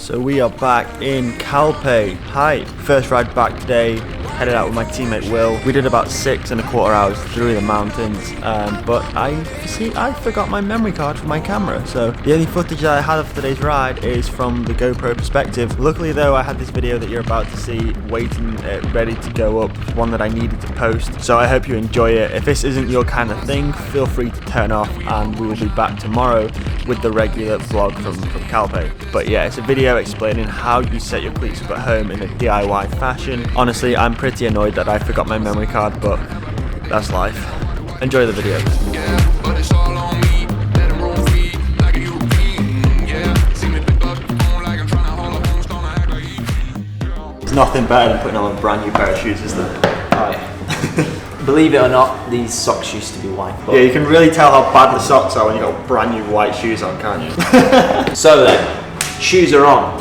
So we are back in Calpe. Hi, first ride back today. Headed out with my teammate Will. We did about 6.25 hours through the mountains, but I forgot my memory card for my camera, so the only footage that I had of today's ride is from the GoPro perspective. Luckily though, I had this video that you're about to see waiting, ready to go up, one that I needed to post, so I hope you enjoy it. If this isn't your kind of thing, feel free to turn off, and we will be back tomorrow with the regular vlog from Calpe. But yeah, it's a video explaining how you set your cleats up at home in a DIY fashion. Honestly, I'm pretty annoyed that I forgot my memory card, but that's life. Enjoy the video. There's nothing better than putting on a brand new pair of shoes, is there? Oh yeah. Believe it or not, these socks used to be white. Yeah, you can really tell how bad the socks are when you got brand new white shoes on, can't you? So then, shoes are on.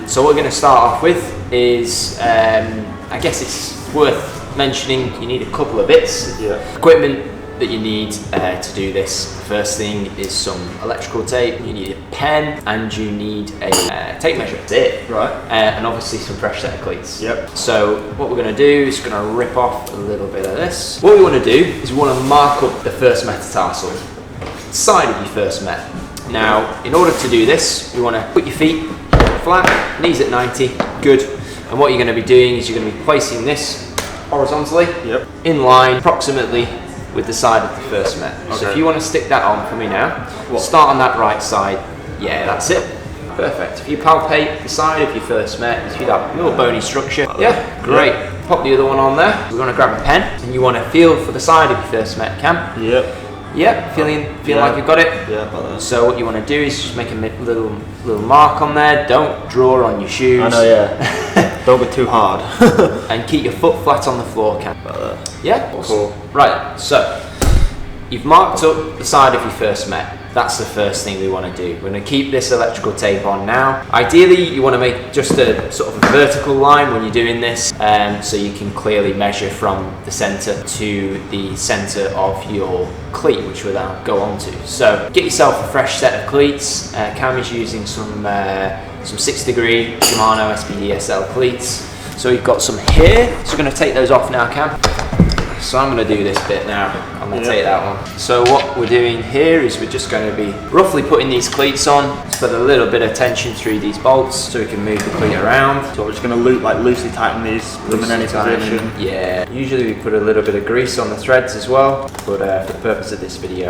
So what we're going to start off with is, I guess it's worth mentioning, you need a couple of bits. Yeah. Equipment that you need to do this. First thing is some electrical tape, you need a pen, and you need a tape measure. That's it. Right. And obviously some fresh set of cleats. Yep. So what we're going to do is going to rip off a little bit of this. What we want to do is we want to mark up the first metatarsal, side of your first met. Now, in order to do this, we want to put your feet flat, knees at 90, good. And what you're going to be doing is you're going to be placing this horizontally, yep, in line approximately with the side of the first met. Okay. So if you want to stick that on for me now, what? Start on that right side. Yeah, that's it. Perfect. If you palpate the side of your first met, you see that little bony structure. Yeah, great. Yep. Pop the other one on there. We're going to grab a pen and you want to feel for the side of your first met, Cam. Yep. Yep, feel like you've got it? Yeah, about that. So what you want to do is just make a little mark on there. Don't draw on your shoes. I know, yeah. Don't be too hard. And keep your foot flat on the floor, Cam. About that. Yeah? Awesome. Cool. Right, so you've marked up the side of your first met. That's the first thing we want to do. We're going to keep this electrical tape on now. Ideally, you want to make just a sort of a vertical line when you're doing this, so you can clearly measure from the centre to the centre of your cleat, which we'll now go on to. So get yourself a fresh set of cleats. Cam is using some 6-degree Shimano SPD SL cleats. So we've got some here. So we're going to take those off now, Cam. So I'm going to do this bit now. I'm going to take that one. So what we're doing here is we're just going to be roughly putting these cleats on. Let's put a little bit of tension through these bolts so we can move the cleat around. So we're just going to loosely tighten these, put them in any position. Yeah. Usually we put a little bit of grease on the threads as well, but for the purpose of this video,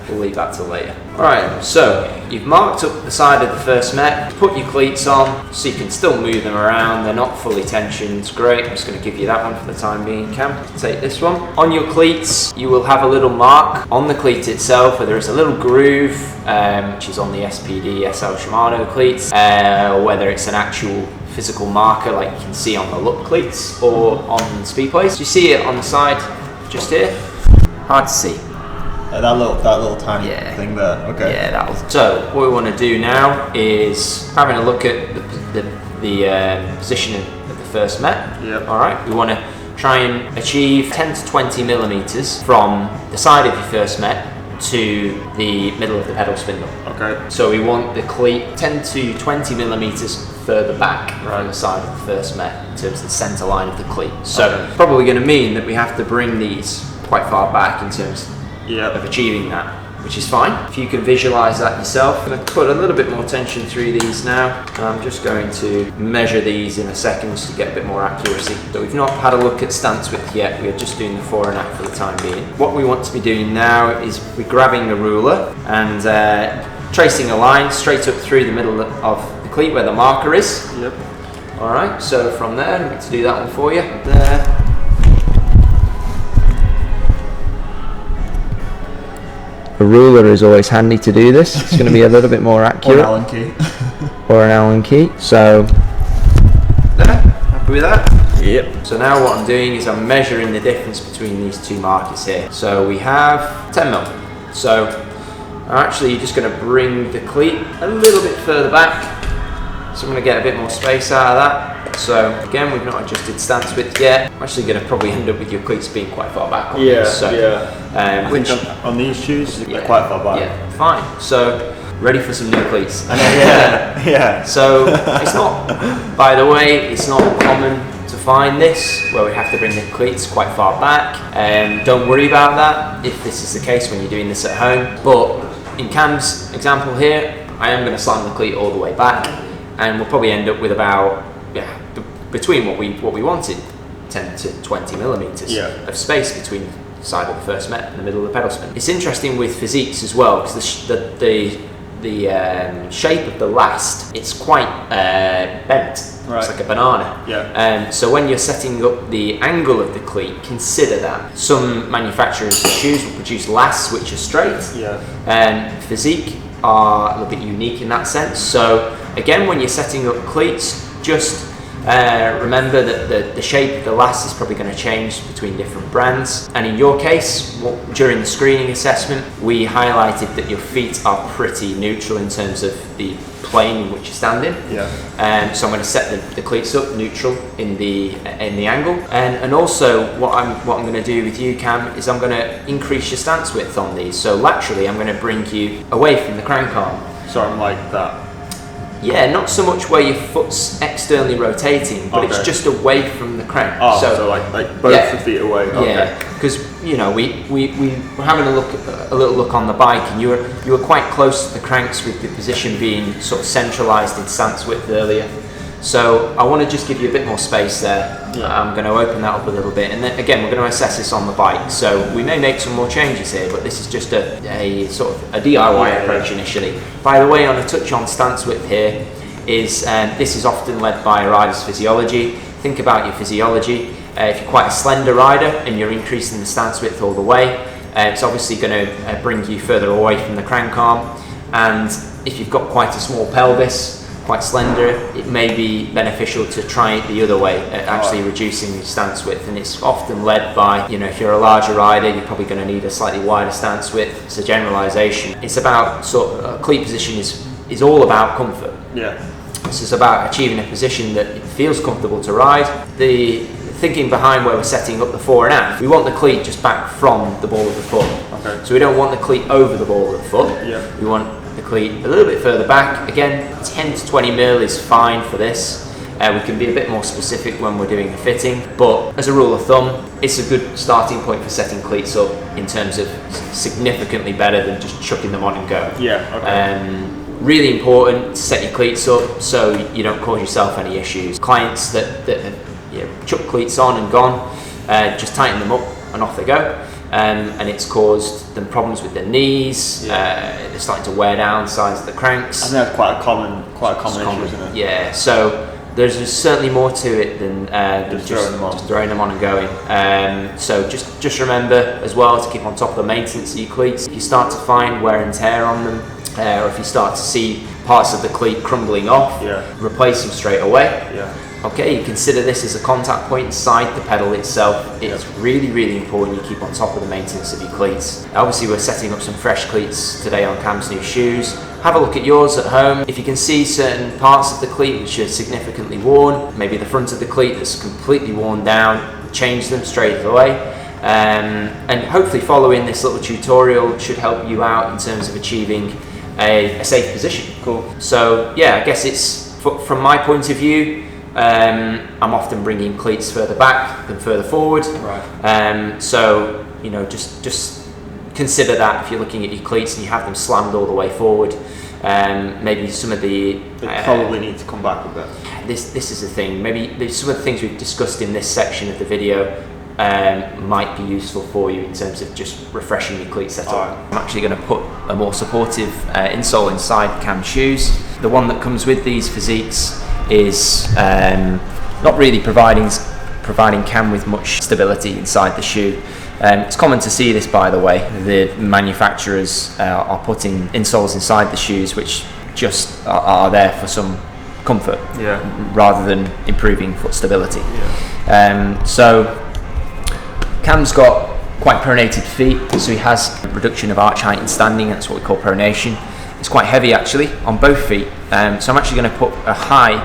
we'll leave that till later. Alright, so you've marked up the side of the first met, put your cleats on so you can still move them around. They're not fully tensioned. It's great. I'm just going to give you that one for the time being, Cam. Take this one. On your cleats, you will have a little mark on the cleat itself where there is a little groove, which is on the SPD SL Shimano cleats, whether it's an actual physical marker like you can see on the Look cleats or on speed plates. You see it on the side just here? Hard to see. That little tiny thing there. Okay. Yeah, that'll. So what we want to do now is having a look at the position of the first met. Yep. All right. We want to try and achieve 10 to 20 millimeters from the side of your first met to the middle of the pedal spindle. Okay. So we want the cleat 10 to 20 millimeters further back from the side of the first met in terms of the center line of the cleat. So probably going to mean that we have to bring these quite far back in terms of achieving that, which is fine. If you can visualize that yourself. I'm going to put a little bit more tension through these now. I'm just going to measure these in a second just to get a bit more accuracy. So we've not had a look at stance width yet. We're just doing the fore and aft for the time being. What we want to be doing now is we're grabbing a ruler and tracing a line straight up through the middle of the cleat where the marker is. Yep. All right, so from there, I'm going to do that one for you. There. A ruler is always handy to do this. It's going to be a little bit more accurate. Or an Allen key. Or an Allen key. So, there, happy with that? Yep. So now what I'm doing is I'm measuring the difference between these two markers here. So we have 10 mil. So I'm actually just going to bring the cleat a little bit further back. So I'm going to get a bit more space out of that. So again, we've not adjusted stance width yet. I'm actually going to probably end up with your cleats being quite far back on these. So, I think on these shoes, they're quite far back. Yeah, fine. So ready for some new cleats. Yeah. So it's not, by the way, it's not common to find this where we have to bring the cleats quite far back. Don't worry about that if this is the case when you're doing this at home. But in Cam's example here, I am going to slam the cleat all the way back, and we'll probably end up with about between what we wanted, 10 to 20 millimeters of space between the side of the first met and the middle of the pedal spin. It's interesting with physiques as well, because the shape of the last, it's quite bent. Right. It's like a banana. So when you're setting up the angle of the cleat, consider that. Some manufacturers of shoes will produce lasts which are straight. Physique are a little bit unique in that sense. So again, when you're setting up cleats, just remember that the shape of the last is probably going to change between different brands. And in your case, during the screening assessment, we highlighted that your feet are pretty neutral in terms of the plane in which you're standing. So I'm going to set the cleats up neutral in the angle. And also what I'm going to do with you, Cam, is I'm going to increase your stance width on these. So laterally, I'm going to bring you away from the crank arm. So I'm like that. Yeah, not so much where your foot's externally rotating, but it's just away from the crank. So like both the feet away. Yeah, because we were having a little look on the bike, and you were quite close to the cranks with the position being sort of centralised in stance width earlier. So I want to just give you a bit more space there. I'm going to open that up a little bit, and then again we're going to assess this on the bike. So we may make some more changes here, but this is just a sort of a DIY approach initially. By the way, on a touch on stance width here, is this is often led by a rider's physiology. Think about your physiology. If you're quite a slender rider and you're increasing the stance width all the way, it's obviously going to bring you further away from the crank arm. And if you've got quite a small pelvis, quite slender, it may be beneficial to try it the other way, actually reducing the stance width. And it's often led by, if you're a larger rider, you're probably going to need a slightly wider stance width. It's a generalization. It's about cleat position is all about comfort. This is about achieving a position that feels comfortable to ride. The thinking behind where we're setting up the fore and aft, we want the cleat just back from the ball of the foot. So we don't want the cleat over the ball of the foot. We want the cleat a little bit further back. Again, 10 to 20 mil is fine for this. We can be a bit more specific when we're doing the fitting, but as a rule of thumb, it's a good starting point for setting cleats up in terms of significantly better than just chucking them on and go. Really important to set your cleats up so you don't cause yourself any issues. Clients that have chucked cleats on and gone, just tighten them up and off they go. And it's caused them problems with their knees. They're starting to wear down the sides of the cranks. I think that's quite a common issue, isn't it? Yeah. So there's certainly more to it than just throwing them on and going. So just remember as well to keep on top of the maintenance of your cleats. If you start to find wear and tear on them, or if you start to see parts of the cleat crumbling off, replace them straight away. Okay, you consider this as a contact point inside the pedal itself. It's really, really important you keep on top of the maintenance of your cleats. Obviously, we're setting up some fresh cleats today on Cam's new shoes. Have a look at yours at home. If you can see certain parts of the cleat which are significantly worn, maybe the front of the cleat that's completely worn down, change them straight away. And hopefully following this little tutorial should help you out in terms of achieving a safe position. Cool. So yeah, I guess it's from my point of view, I'm often bringing cleats further back than further forward. So just consider that if you're looking at your cleats and you have them slammed all the way forward. Maybe some of the probably need to come back a bit. This is the thing. Maybe some of the things we've discussed in this section of the video might be useful for you in terms of just refreshing your cleat setup. I'm actually going to put a more supportive insole inside Cam's shoes. The one that comes with these physiques is not really providing Cam with much stability inside the shoe. It's common to see this, by the way. The manufacturers are putting insoles inside the shoes which just are there for some comfort rather than improving foot stability. So Cam's got quite pronated feet, so he has a reduction of arch height in standing. That's what we call pronation. It's quite heavy actually on both feet, so I'm actually going to put a high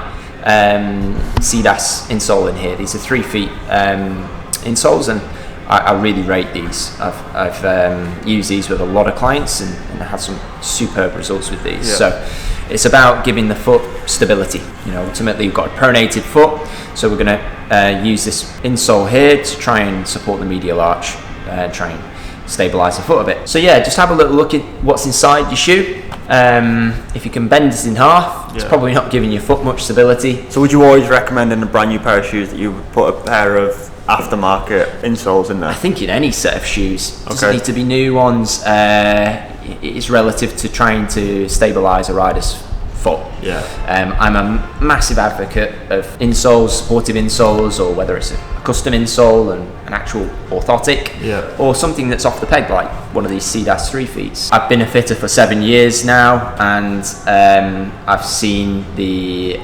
CDAS insole in here. These are 3 feet insoles, and I really rate these. I've used these with a lot of clients and had some superb results with these. So it's about giving the foot stability. You know, ultimately you've got a pronated foot, so we're going to use this insole here to try and support the medial arch, try and stabilize the foot a bit. So yeah, just have a little look at what's inside your shoe. If you can bend it in half, it's probably not giving your foot much stability. So would you always recommend in a brand new pair of shoes that you would put a pair of aftermarket insoles in there? I think in any set of shoes, it doesn't need to be new ones. It's relative to trying to stabilize a rider's foot. I'm a massive advocate of insoles, supportive insoles, or whether it's a custom insole and an actual orthotic, or something that's off the peg like one of these C-3 feet. I've been a fitter for 7 years now, and I've seen the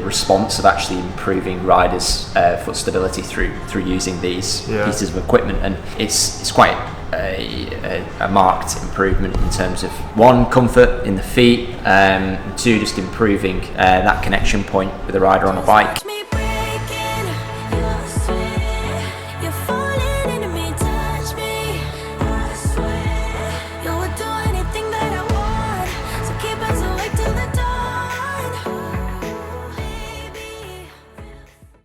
response of actually improving riders' foot stability through using these pieces of equipment, and it's quite a marked improvement in terms of, one, comfort in the feet, two, just improving that connection point with the rider on a bike.